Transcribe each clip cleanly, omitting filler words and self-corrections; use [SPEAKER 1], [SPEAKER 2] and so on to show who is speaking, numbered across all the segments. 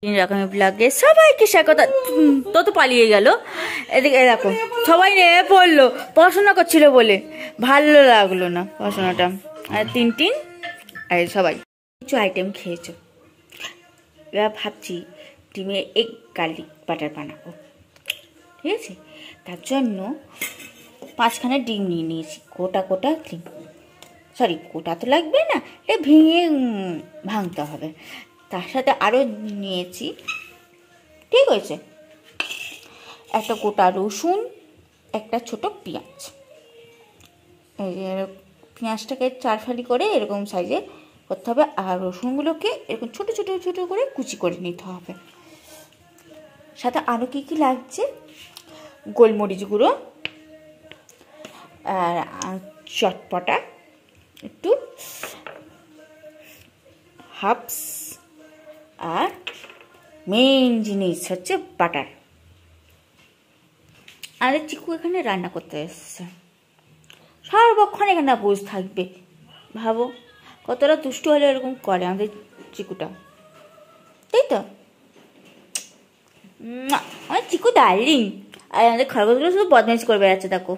[SPEAKER 1] তিন রকমের ব্লগে সবাইকে স্বাগত। তো তো পালিয়ে গেল। এদিকে দেখো সবাই নেমে পড়লো পড়াশোনা করছিল বলে, ভালো লাগলো না পড়াশোনাটা। আর তিন আর সবাই কিছু আইটেম খেয়েছো। এবার ভাবছি ডিমে এগ গার্লিক বাটার বানাবো, ঠিক আছে? তার জন্য 5খানা ডিম নিয়ে নিয়েছি, গোটা গোটা ডিম। সরি, গোটা তো লাগবে না, এটা ভেঙে ভাঙতে হবে। তার সাথে আরও নিয়েছি, ঠিক হয়েছে, একটা গোটা রসুন, একটা ছোট পেঁয়াজ। পেঁয়াজটাকে 4 ফালি করে এরকম সাইজে করতে হবে, আর রসুনগুলোকে এরকম ছোট ছোট ছোট করে কুচি করে নিতে হবে। সাথে আরও কী কী লাগছে, গোলমরিচ গুঁড়ো, আর চটপটা একটু হাফস, আর মেন জিনিস হচ্ছে বাটার। আর চিকু এখানে রান্না করতে এসছে, সর্বক্ষণ এখানে বসে থাকবে। ভাবো কতটা দুষ্ট হলে এরকম করে আমাদের চিকুটা, তাই তো? আমার চিকু ডার্লিং। আর আমাদের খরগোশগুলো শুধু বদমাইশ করে বেড়াচ্ছে, দেখো।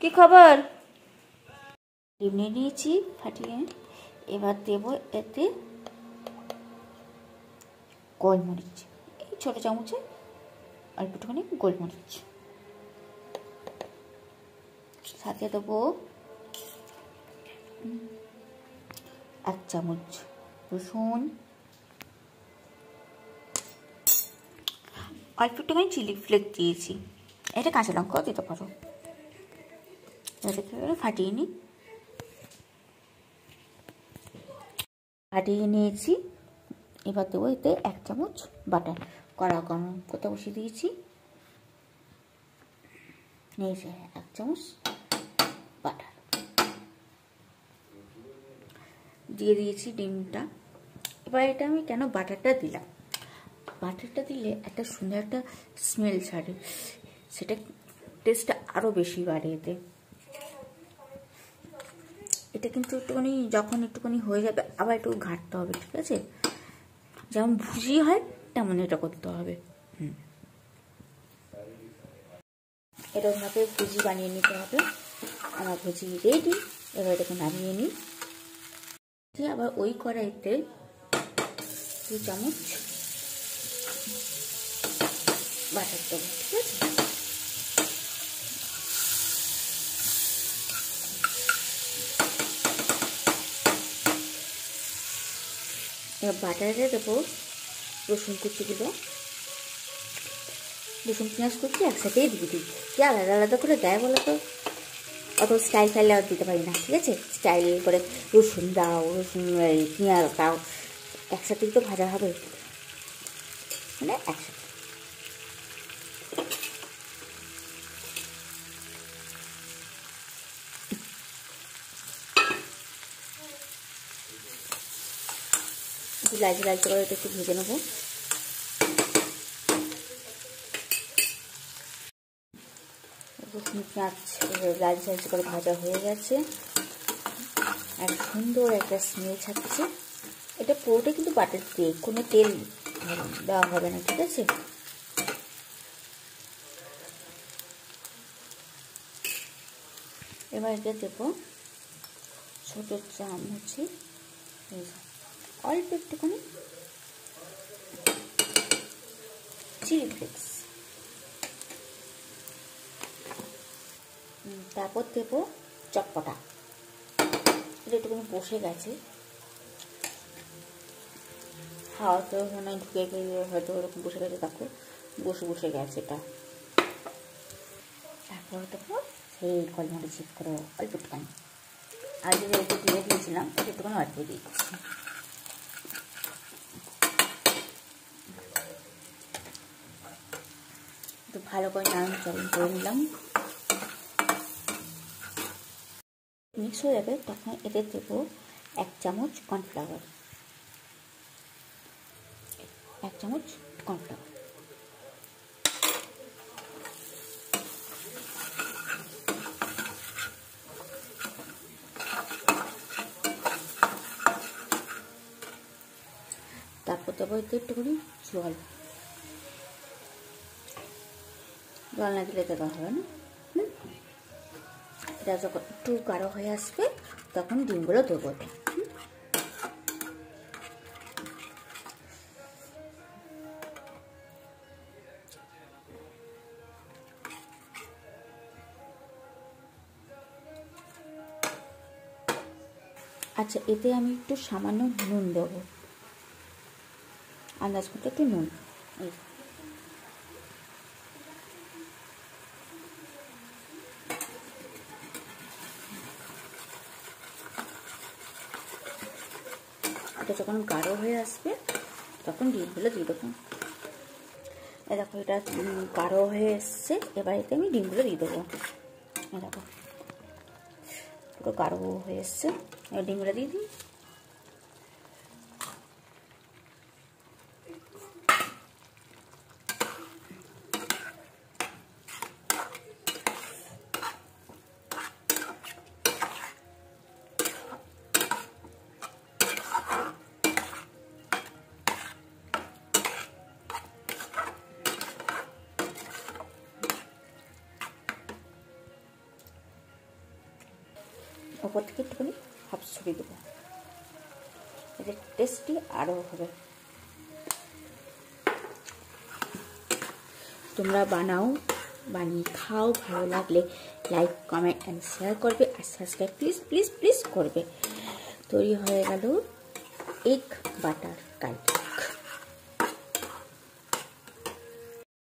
[SPEAKER 1] কি খবর? ডিম নিয়ে নিয়েছি ফাটিয়ে, এবার দেবো এতে গোলমরিচ, এই ছোটো চামচে অল্প একটুখানি গোলমরিচ। সাথে দেবো 1 চামচ রসুন, অল্প একটুখানি চিলি ফ্লেক্স দিয়েছি, এটা কাঁচা লঙ্কাও দিতে পারো। ফাটিয়ে নিয়েছি। এবার দেবো এতে 1 চামচ বাটার, কড়া গরম করতে বসিয়ে দিয়েছি, নিয়েছি 1 চামচ বাটার, দিয়ে দিয়েছি ডিমটা। এবার এটা আমি কেন বাটারটা দিলাম, বাটারটা দিলে একটা সুন্দর একটা স্মেল ছাড়ে, সেটা টেস্টটা আরও বেশি বাড়ে এতে। এটা কিন্তু একটুখানি যখন একটুখানি হয়ে যাবে আবার একটু ঘাঁটতে হবে, ঠিক আছে? যেমন ভুজি হয় তেমন এটা করতে হবে। এরকমভাবে ভুজি বানিয়ে নিতে হবে। আমার ভুজি রেডি। এবার এটাকে নামিয়ে নিই। আবার ওই কড়াইতে 2 চামচ বাটার দেবো, ঠিক আছে? এবার বাটারে দেবো রসুন কুচিগুলো, রসুন পেঁয়াজ কুচি একসাথেই দিয়ে দিই। কি আলাদা আলাদা করে দেয় বলো তো? অত স্টাইল ফাইলে আর দিতে পারি না, ঠিক আছে? স্টাইল করে রসুন দাও, রসুন পেঁয়াজ দাও, একসাথেই তো ভাজা হবে, মানে একসাথে। লালচে লালচে করে একটু ভেজে নেবো। রসুন পেঁয়াজ লালচে লালচে করে ভাজা হয়ে গেছে, আর সুন্দর একটা স্মেল ছাড়ছে। এটা পুরোটা কিন্তু বাটার দিয়ে, কোনো তেল দেওয়া হবে না, ঠিক আছে? এবার এটা দেবো ছোটো চামচে অল্প একটুখানি চিলি ফ্লেক্স, তারপর দেবো চটপটা। এটা একটুখানি বসে গেছে, হাওয়াতে মনে হয় ঢুকে গিয়ে হয়তো ওরকম বসে গেছে, দেখো বসে গেছে এটা। তারপর দেবো সেই গোলমরিচ করে অল্প একটুখানি, আর যদি একটু দিয়ে দিয়েছিলাম ওটা একটুখানি অল্প দিয়েছি। একটু ভালো করে নাড়ানো চালন করে নিলাম। মিক্স হয়ে যাবে, তখন এতে দেবো 1 চামচ কর্নফ্লাওয়ার, 1 চামচ কর্নফ্লাওয়ার। তারপর দেবো এতে একটুখানি জল, জল না দিলে দেওয়া হবে না। এটা যখন একটু গাঢ় হয়ে আসবে তখন ডিমগুলো দেবো। আচ্ছা, এতে আমি একটু সামান্য নুন দেবো, আন্দাজ মতো একটু নুন। এটা যখন গাঢ় হয়ে আসবে তখন ডিমগুলো দিয়ে দেবো। দেখো এটা গাঢ় হয়ে এসছে, এবার এতে আমি ডিমগুলো দিয়ে দেবো। দেখো পুরো গাঢ় হয়ে এসছে, এবার ডিমগুলো দিয়ে দিই। ওপর থেকে একটুখানি হাফ ছড়িয়ে দেবো, এতে টেস্টি আরও হবে। তোমরা বানাও, বানিয়ে খাও, ভালো লাগলে লাইক, কমেন্ট অ্যান্ড শেয়ার করবে, আর সাবস্ক্রাইব প্লিজ প্লিজ প্লিজ করবে। তৈরি হয়ে গেল এগ বাটার কারি।